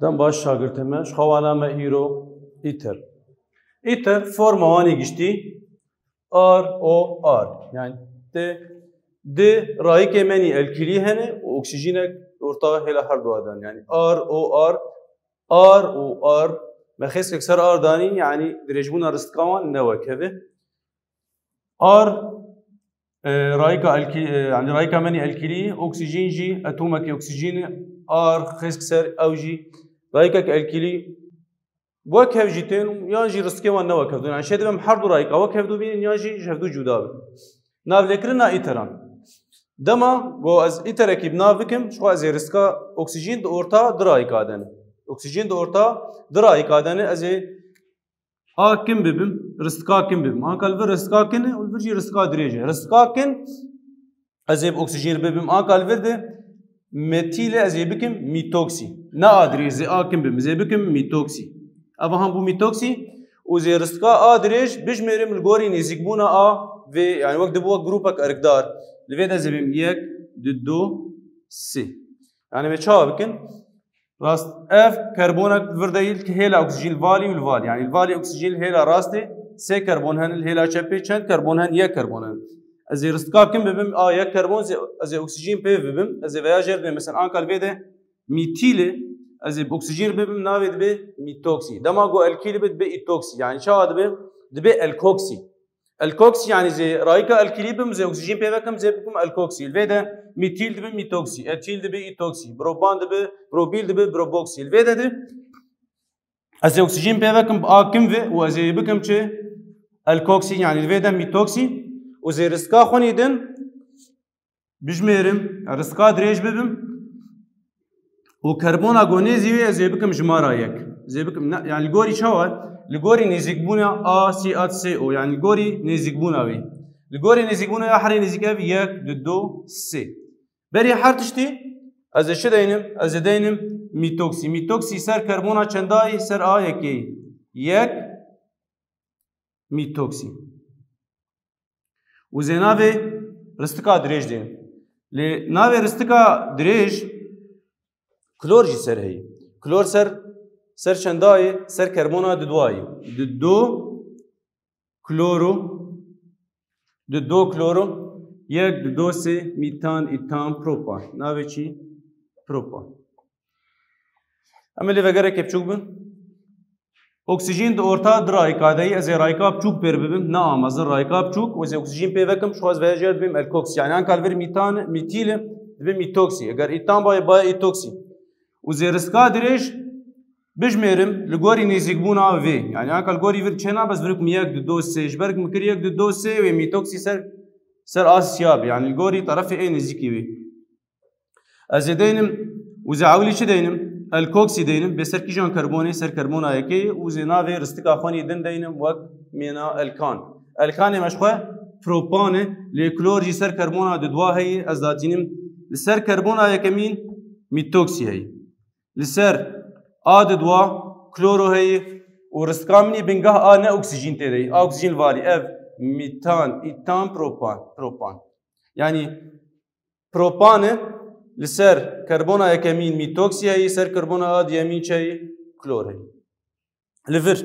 دم باش شاگرتمه شخوانا ما ایرو ایتر ایتر فرموانی گشتی آر او آر yani de رای که منی الکلی هنه و اکسیژنک ارتا هلا هر دو آدن yani آر او آر آر او آر مخیس کسر آر دانی yani درجمونا رستقامان نوکه آر رايكا الكي يعني رايكا مني الكلي اكسجين جي اتومك اكسجين ار خسكسر او جي رايكا الكلي وكهف جيتين ياجي رسكي وانا وكهف يعني شيء دم حرب رايكا وكهف دو بين ياجي جهدو جودا ناف لكرنا ايتران دما جو از ايترك بنافكم شو از رسكا اكسجين دو اورتا درايكا دن اكسجين دو اورتا درايكا دن از كم ببم رستقا كم ببم كالفر رستقا كن والفرجي رستقا دريجه رستقا كن ازيب اكسجين ببم كالفر ده ميثيل ازيبكم ميتوكسي نا ادري زي كم ببم زيبكم ميتوكسي ابا هم بو ميتوكسي وزي رستقا دريج بجمرم الغوري نيزيكبونا في يعني وقت بو جروبك اركدار لفيدا زيبم يك دو سي يعني متشابه بكن راست اف كربونك فرديل هيلا اكسجين الفالي والفالي يعني الفالي اكسجين هيلا راستي سي كربون هن الهيلا شابي چند كربون هن يك كربون هن از رستقا كم ببم يك كربون از اكسجين بي ببم از فياجر مثلا انكل بيده ميثيل از اكسجين ببم ناوي دبي ميتوكسي دما جو الكيل بد بي توكسي يعني شو دبي الكوكسي الكوكسي يعني زي رايكا الكليبم زي اكسجين بي بكم زي بكم الكوكسي الفيدا ميثيل دبي ميتوكسي اتيل دبي ايتوكسي بروبان دبي بروبيل دبي بروبوكسي الفيدا دي از اكسجين بي بكم كم في وزي بكم تشي الكوكسي يعني الفيدا ميتوكسي وزي رسكا خونيدن بجميرم رسكا دريج ببم وكربون اغونيزي زي بكم جمارايك زي بكم يعني الجوري شو الجوري نيزيكبونا سي ات سي او يعني الجوري نيزيكبونا وي الجوري نيزيكبونا يا حري نيزيكاف ياك دو سي بري حرتشتي از شدينم از دينم ميتوكسي سر كربونا چنداي سر يكي يك ميتوكسي وزينافي رستقا دريج دين لنافي رستقا دريج كلور جي سر هي كلور سر چنداي سر كربونا دواي دو كلورو يك دو سي ميتان ايتان بروبان ناوي چي بروبان اما اللي وغيره كيف بن اكسجين دو اورتا درايكا داي از رايكا بچوك بير ببم نعم از رايكا بچوك وز اكسجين بي وكم شو از فيجر بم الكوكس يعني ان كالفير ميتان ميثيل بم ميتوكسي اگر ايتان باي ايتوكسي وز رسكا دريج بجمرم لغوري نيزيكبونا في يعني ان كالغوري فير چنا بس بركم يك دو سي جبرك مكر يك دو سي و ميتوكسي سر اسياب يعني الغوري طرف اي نزيكي وي ازيدينم وزعولي شدينم الكوكسي دينم بسر كيجان كربوني سر كربونا يكي وزينافي رستقا خوني دن دينم وك مينا الكان مشخوه بروبان لكلورجي سر كربونا دوا هي ازداتينم لسر كربونا يكمين ميتوكسي هي لسر دوا كلورو هي ورستقا مني بنگاه نا اكسجين تري اكسجين فالي اف ميتان ايتان بروبان يعني بروبان لسر كربونا يكمين ميتوكسي هي سر كربونا يمين شيء كلور هي لفر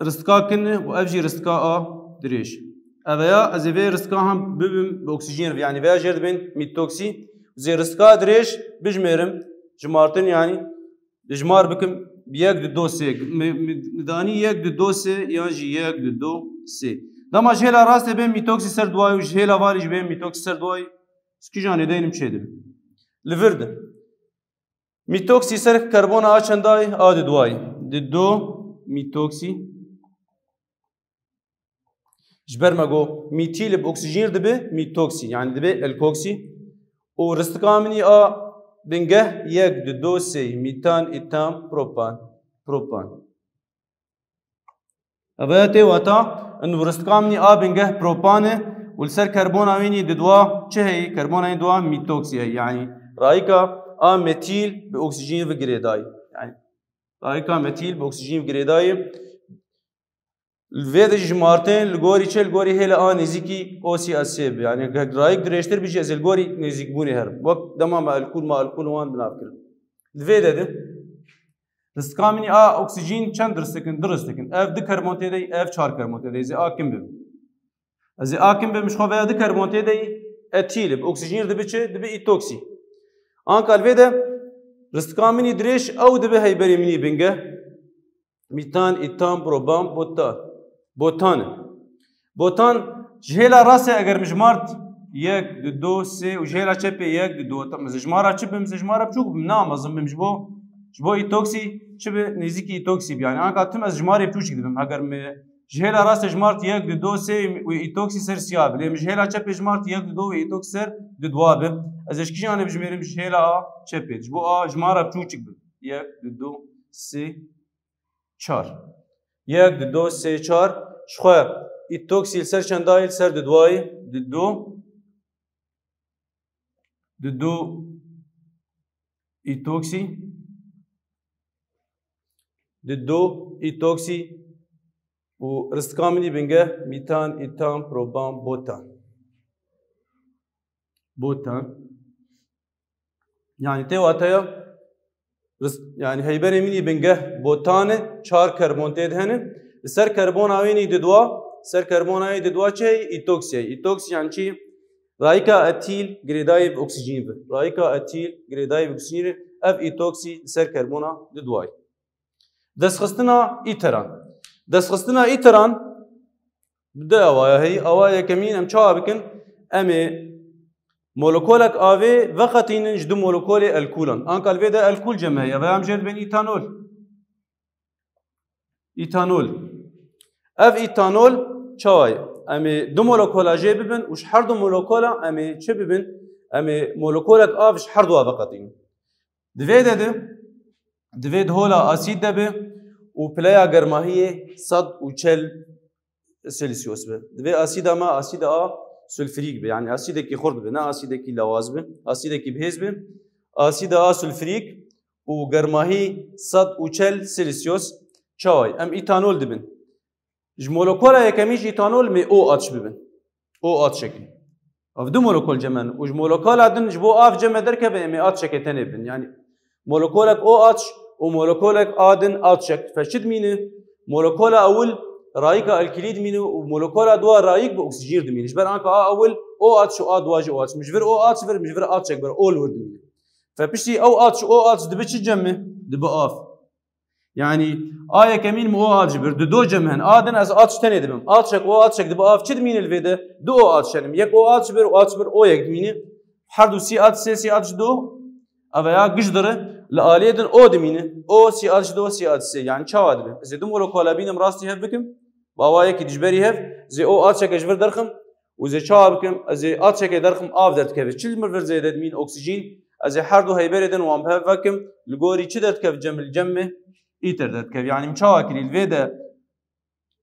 رستقا كن وافجي رستقا دريش افيا ازيفي رستقا هم ببم باكسجين يعني فيها جرد بين ميتوكسي زي رستقا دريش بجمرم جمارتن يعني جمار بكم بيك دو سي مداني يك دو سي ياجي يك دو سي دما جهلا راست بين ميتوكسي سر دواي وجهلا فارج بين ميتوكسي سر دواي سكي جاني دينم شيدم لفرد ميتوكسي سر كربون چنداي دواي دو ميتوكسي جبر ما جو ميثيل باكسجين دبي ميتوكسي يعني دبي الكوكسي ورستقامني بنجه يك دو سي ميتان ايتان بروبان ابياتي واتا انه رستقامني بنجه بروبانه والسر كربون ويني دوا شهي كربون دوا ميتوكسي يعني رايكا ميثيل باكسجين في جريداي يعني رايكا ميثيل باكسجين في جريداي الفيد جمارتين الجوري تشيل الجوري هلا نزيكي او سي اسيب يعني رايك دريشتر بيجي از الجوري نزيك بوني هرب وقت دما ما الكل وان بنافكر الفيد ده رستقامني اكسجين چند درستكن اف دي كربونتي دي اف 4 كربونتي دي زي اكم بي زي اكم بي مش خو دي كربونتي دي اتيل باكسجين ده بيچه ده بي توكسي انك الفيد رستقامني دريش او ده هي بريمني بنجه ميتان ايتان بروبام بوتان جهلا راسه اگر مجمارت یک دو سه و جهلا چپه یک دو طب مجمارا چپ مجمارا بچوك نام ازم مجبو جبو ایتوکسی چپ نزیکی ایتوکسی يعني انا قاتم از جماري بچوك دبم اگر جهلا راسه جمارت یک دو سه و ایتوکسی سر سیاب لي جهلا چپه جمارت یک دو و ایتوکس سر دواب از اشكي انا بجميرم جهلا چپه جبو جمارا بچوك یک دو سه 4 یک دو سه 4 شخواه ایتوکسیل سر چندایل سر ددوای ددو ایتوکسی و رستقامنی بنگه میتان ایتان پروبام بوتان يعني تيو اتايا يعني هيبري مني بنجه بوتانه 4 كربونتيد هن سر كربون اويني ددوا سر كربون اوي ددوا چه ايتوكسي يعني چی رايكا اتيل جريدايف اكسجين رايكا اتيل جريدايف اكسجين اف ايتوكسي سر كربونا ددواي دسخستنا ايتران بدا اوايا هي اوايا كمين ام چا بكن امي مولكولك آوي وقتين جدو مولكولي الكولان انك الفيدا الكول جمعية بيام جد بين ايتانول اف ايتانول چاوي امي دو مولكولا جي ببن وش حر دو مولكولا امي چه ببن امي مولكولك آوش حر دو وقتين دويد هولا اسيد دبه وبلايا گرماهية 140 سلسيوس به دوي اسيدا ما اسيدا سلفريك به يعني اسيد كي خرد به نا اسيد كي لواز به اسيد كي بهز به اسيد سلفريك وگرماهي 140 سلسيوس چاوي ام ايتانول دبن جمولكولا يكميش ايتانول مي او اتش ببن او اتش شكل اف دو مولكول جمن وجمولكولا دن جبو اف جمع دركه به مي اتش شكل تنبن يعني مولكولك او اتش ومولكولك ادن اتش شكل فشد مينه مولكولا اول رايكا الكليد مينو ومولكولا دوا رايك باكسجين دمين جبر انك اول او اتش او ادواج او اتش مش فير او اتش فير مش فير اتش اكبر اول ورد مين فبشتي او اتش دبتش جمه دبا اف يعني ايه كمين مو اتش بر دو جمهن ادن از اتش تاني دبم اتش او اتش دبا اف چد مين الفيدا دو او اتش شنم يك او اتش بر او يك مين حردو سي اتش سي اتش دو ابا قشدره لاليدن او دمين او سي اتش دو سي اتش سي يعني چاوا دبم زي دو مولكولا بينم راستي هبكم باوايا كي تجبري هف زي او اتشك اجبر درخم وزي شابكم زي اتشك درخم اف درت كيف تشل مرفر زي مين اكسجين زي حردو هيبردن وام هفكم لغوري تشي درت كيف الجمه ايتر درت كيف يعني مشاكل الفيدا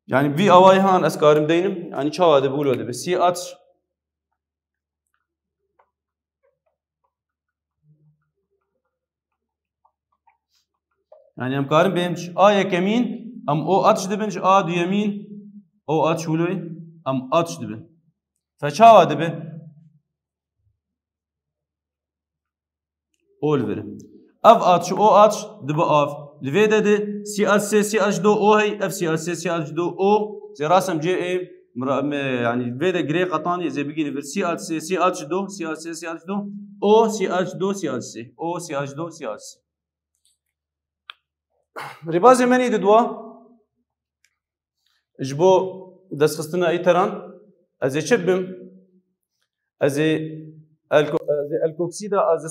يعني في اواي هان اسكارم دينم يعني شاوا ده بقولوا ده سي اتش يعني ام كارم بيمش ايه كمين ام او اتش دبنش دو يمين او اتش ولوي ام اتش دبن فشاوا دبن اولفر اف اتش او اتش دبا اف لفيدا دي سي اتش دو او هي اف سي اتش دو او زي راسم جي اي يعني فيدا جري قطاني زي بيجي سي اتش دو او سي اتش دو او سي اتش دو سي اتش ربازي مني ددوا جبو دسخستنا ايتران ازي شبم ازي الكوكسيدا ازي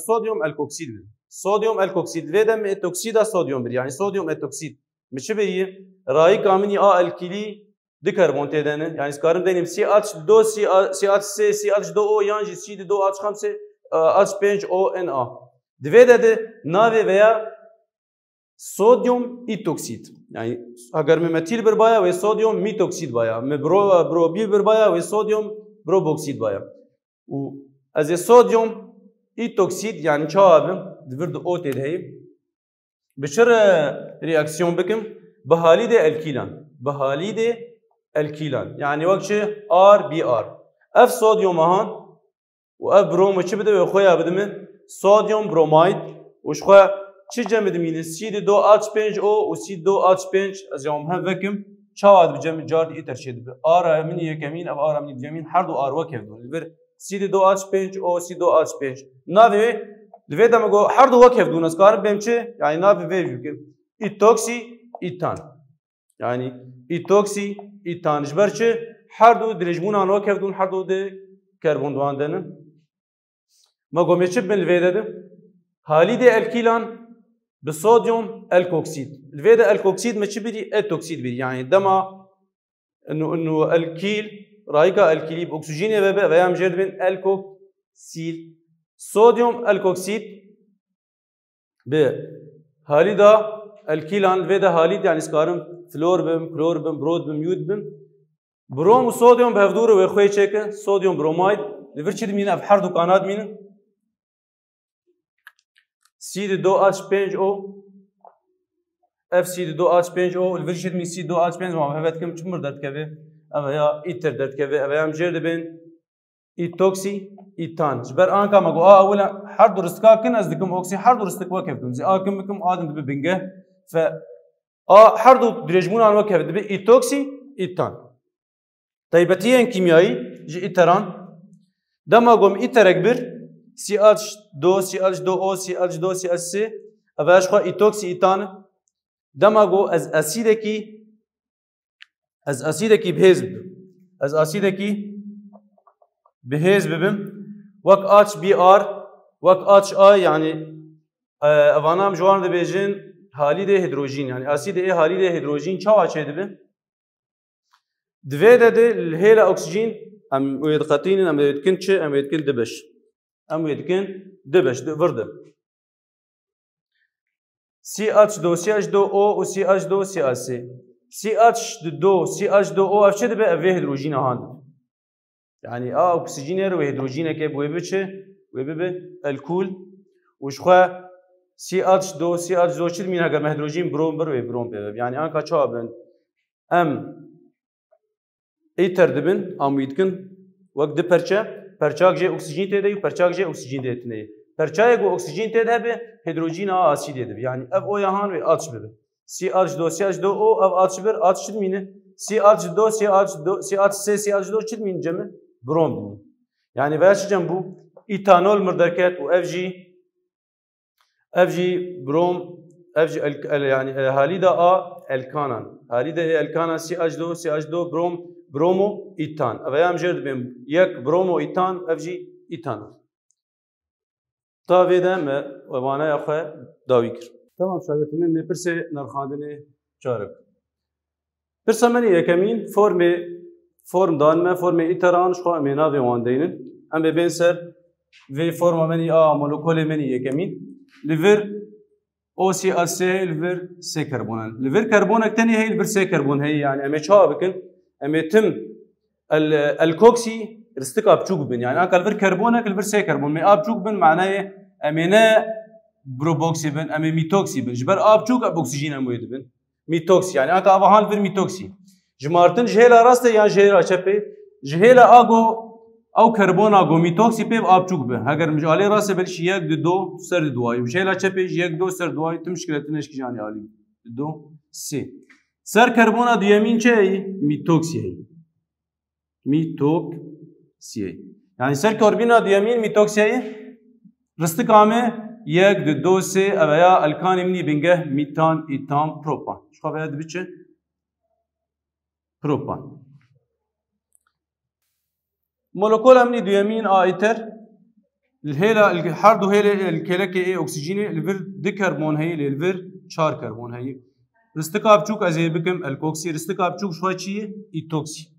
صوديوم الكوكسيد فيدم اتوكسيدا صوديوم يعني صوديوم اتوكسيد مش بي راي كامني الكلي دكربون تدنه يعني سكارم دينم سي اتش دو سي اتش سي اتش دو او يانجي سي دو اتش 5 اتش 5 او ان ا دفيدا دي نافي veya صوديوم ايتوكسيد يعني اگر ميتيل بربايا و صوديوم ميتوكسيد بايا بروبيل بربايا و صوديوم بروبوكسيد بايا و از صوديوم ايتوكسيد يعني شابم دفرد او تدهي بشر رياكسيون بكم بهالي دي الكيلان بهالي دي الكيلان يعني وقت ار بي ار اف صوديوم هان واف بروم وش بده يخويا بدمن صوديوم برومايد وش خويا چه جمع دمين سي دو اتش 5 او و سي دو اتش 5 از يوم هم وكم چاواد بجمع جارد ايتر شد ار من يكمين او ار من يمين هر دو ار وكيف دون البر سي دو اتش 5 او سي دو اتش 5 نافي لفيدا مگو هر دو وكيف دون از کار بهم چه يعني نافي ويجو که ایتوکسی ایتان يعني ایتوکسی ایتان جبر چه هر دو درجمون آن وكيف دون هر دو ده كربون دوان دنن مگو میچه بن لفيدا ده حالی ده الكيلان بالصوديوم الكوكسيد الفيدا الكوكسيد ما تشبري التوكسيد بيري يعني دما انه الكيل رايكا الكيلي باكسجين بابا ويا مجرد بين الكوكسيد صوديوم الكوكسيد ب حالي دا الكيلان الفيدا حالي يعني سكارم فلور بم كلور بم برود بم يود بم بروم وصوديوم بهفدور وخوي تشيك صوديوم برومايد لفرشد مين افحر دو قناد مين سي دو اتش 5 او اف سي دو اتش 5 او الفيرشيت مي سي دو اتش 5 ما هفت كم تمر درد كبه اما يا ايتر درد كبه اما يا مجرد بين ايتوكسي ايتان جبر ان كما جو اولا هر درستكا كن از دكم اوكسي هر درستك وكيف دون زي اكم كم ادم دب بنجه ف هر دو درجمون ان وكيف دب ايتوكسي ايتان طيبتين كيميائي جي ايتران دما قوم ايتر اكبر سي اتش 2 سي اتش 2 او سي اتش 2 سي اتش سي افاش خو ايتوكسي ايتان دماغو از اسيدكي بهيز ببم وك اتش بي ار وك اتش اي يعني افانام جوان ده بيجين حالي ده هيدروجين يعني اسيد اي حالي ده هيدروجين چاوا چه دبه دوی ده الهيلا اكسجين ام يدقتين ام يدكن چه ام يدكن دبش ام يدكن دبش ورده CH2 CH2O و CH2 CH3 CH2 CH2O افشد به اوه هيدروجين هاند يعني اكسجين رو هيدروجين كه بو بچه و به الكول وشخه CH2 CH2 چد مين اگر هيدروجين بروم بر و بروم به يعني ان کا چابن ام ايتر دبن ام يدكن وقت پرچاک جه اکسیژن تده و پرچاک جه اکسیژن تده پرچای گو اکسیژن تده به هیدروژن آسید ده يعني اف او يهان و آتش بده CH2 CH2 او اف آتش بر آتش چد مینه CH2 CH2 CH3 CH2 چد مین جمع بروم مین يعني واسه جنبو ایتانول مردکت و اف جی بروم اف جی يعني هاليدا الكانان هاليدا الكانان CH2 برومو ايتان افيام جرد بين يك برومو ايتان افجي ايتان تا ويدا ما وانا يا اخو داويكر تمام شاگردمن می پرسه نرخاندنه چارك پرسه مني يكمين فرم دان ما فرم ايتران شو امينا في واندينن ام بين سر في فرم مني مولكول مني يكمين ليفر او سي ال سي ليفر سي كربونان ليفر كربونك تاني هي ليفر سي كربون هي يعني ام تشا بكن ام يتم الكوكسي رستك ابچوك بن يعني اكل فر كربونك الفر سي كربون مي ابچوك بن معناه امينا بروبوكسي بن ام ميتوكسي بن جبر ابچوك اكسجين امويد بن ميتوكسي يعني اكا افهان فر ميتوكسي جمارتن جهيلا راست يعني جهيلا چپه جهيلا اگو او كربون اگو ميتوكسي بيب ابچوك بن اگر مجالي راست بلش يك دو سر دواي جهيلا چپه يك دو سر دواي تمشكلتنش کی جاني عالي دو سي سر كربون ديامين چه ميتوكسي هي ميتوكسي يعني سر كربون ديامين ميتوكسي رستك عامه يك دو سي اويا الكان مني بنگه ميتان ايتان بروبان شو خبر بچه بروبان مولكول امني ديامين ايتر الهيلا هر دو هيلا الكلك اي اكسجين الفير دي كربون هي الفير 4 كربون هي رستك ابچوك ازي بكم الكوكسي رستك ابچوك شو چي ايتوكسي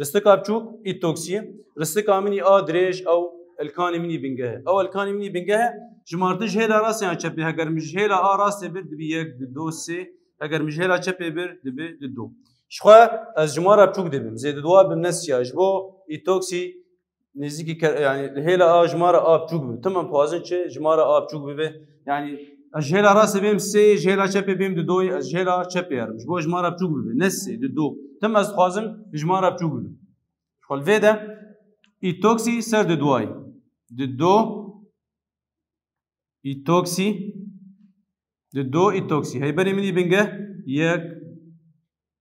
رستك ابچوك ايتوكسي رستك امني دريج او الكان مني بنگه او الكان مني بنگه جمارتج هيلا راس يعني چپه اگر مش هيلا راس بر دبي 1 2 3 اگر مش هيلا چپه بر دبي 2 شخو از جمار ابچوك دبم زيد دوا بنس يا جبو ايتوكسي نزيكي يعني هيلا جمار ابچوك تمام بوازن چه جمار ابچوك به يعني از هلا راست بیم سه هلا چپ بیم دوی از هلا چپ یارم جو جماره بچوک بیم نه سه دو تم از خوازم جماره بچوک بیم خال ویده ایتوکسی سر دوای دو ایتوکسی دو ایتوکسی هی بری منی بینگه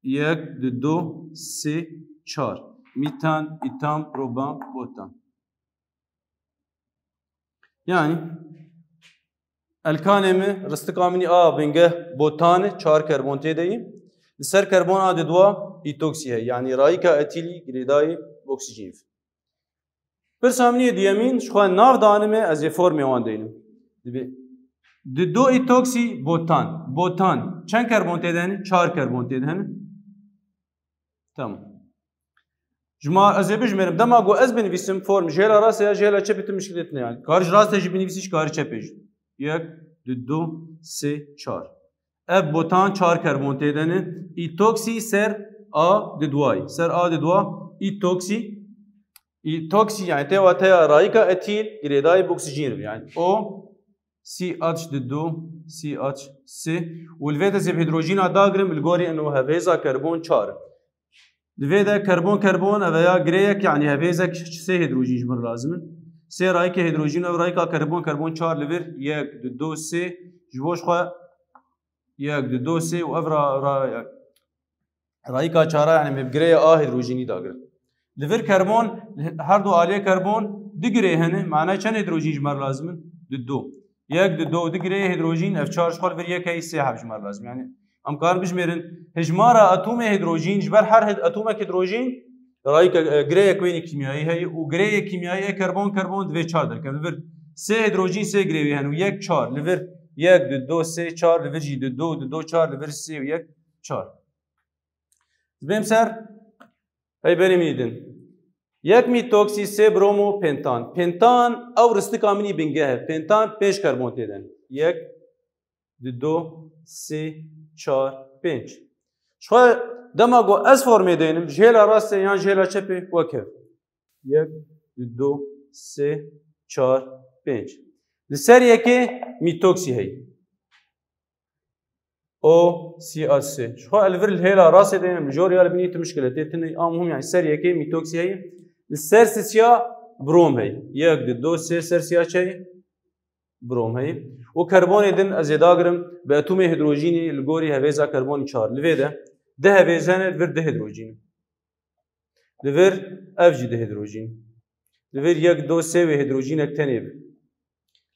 یک دو سه چهار میتان ایتام روبان بوتان yani الکانمه رستقامنی بینگه بوتانه چهار کربن تیدهی سر کربن دوا ایتوکسیه yani رایکا اتیلی گریدای اکسیژن پر سامنی دیامین شخوان ناو دانمه از یه فرمی وان دینم دو ایتوکسی بوتان چند کربن تیدهنی چهار کربن تیدهنی tamam Cuma az bejmerim dema go ez benivisim form jela rast ya jela çepetim müşkiletine yani. Karış rast ji benivisiş karı çepej. Yek, du, se, çar. Ev botan çar karbon tedeni. İtoksi ser a de duay. Ser a de dua. İtoksi yani teva teya rayka etil giredai oksijen yani. O CH de du CH se. Ulveda zeb hidrojina dagrim ilgori eno haveza karbon çar. Divede karbon veya greyek yani hevezek se hidrojen jmir lazım. Se rayke hidrojen ev rayka karbon çar livir yek du se jvoş xwa yek du se u ev rayka çara yani mev greye a hidrojeni dagir. Livir karbon her du aliye karbon di greye hene mana çen hidrojen jmir lazım du. Yek du di greye hidrojen ev çar xwa livir yek se hab jmir lazım yani. ام کار بجمرن هجمارا اتم هیدروژن جبر هر اتم هیدروژن رایک گری کوینی کیمیایی هی و گری کیمیایی کربن دوی چهار در کم لور سه هیدروژن سه گری هن و یک چهار لور یک دو سه چهار لور جی دو چهار لور سه و یک چهار بیم سر هی بریم میدن یک میتوکسی سه برومو پنتان او رستقامنی بنگه پنتان 5 کربن تیدن یک دو سه 4 5 شو دما گو از فرمی دینم جهلا راسته یا جهلا چپی وکر 1 2 3 4 5 لسر یکی میتوکسی هی او سی اس شو الفر الهلا راسته دینم جوري على بنيت مشكله تتني هم يعني سر یکی میتوکسی هی لسر سیا بروم هی 1 2 3 سر سیا چه بروم هی و کربن دن از داگرم به اتم هیدروژنی لگوری هویزا کربن 4 لویده ده هویزان لور ده هیدروژن لور افجی ده هیدروژن لور یک دو سه و هیدروژن اکتنی ب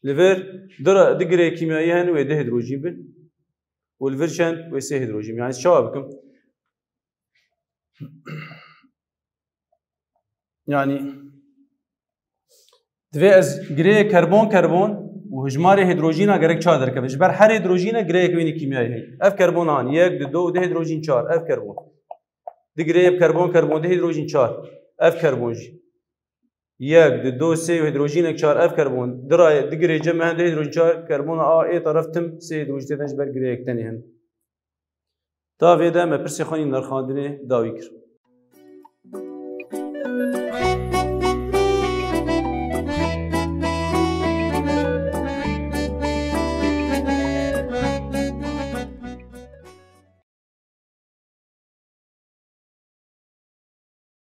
لور در دگره کیمیایی هن و ده هیدروژن بن و لور چند و سه هیدروژن yani شو بکم yani دوی از گره کربن و هجمار هیدروژن اگر چهار در کبش بر هر هیدروژن گره کوینی کیمیایی هی اف کربن آن یک دو ده هیدروژن 4 اف کربن دیگره کربن ده هیدروژن 4 اف کربن یک دو سه هیدروژن 4 اف کربن درای دیگره جمع ده هیدروژن 4 کربن ا ای طرف تم سه هیدروژن تنش بر گره یک تنی هن تا ویدا مپرسی خونی نرخاندنی داوی کرد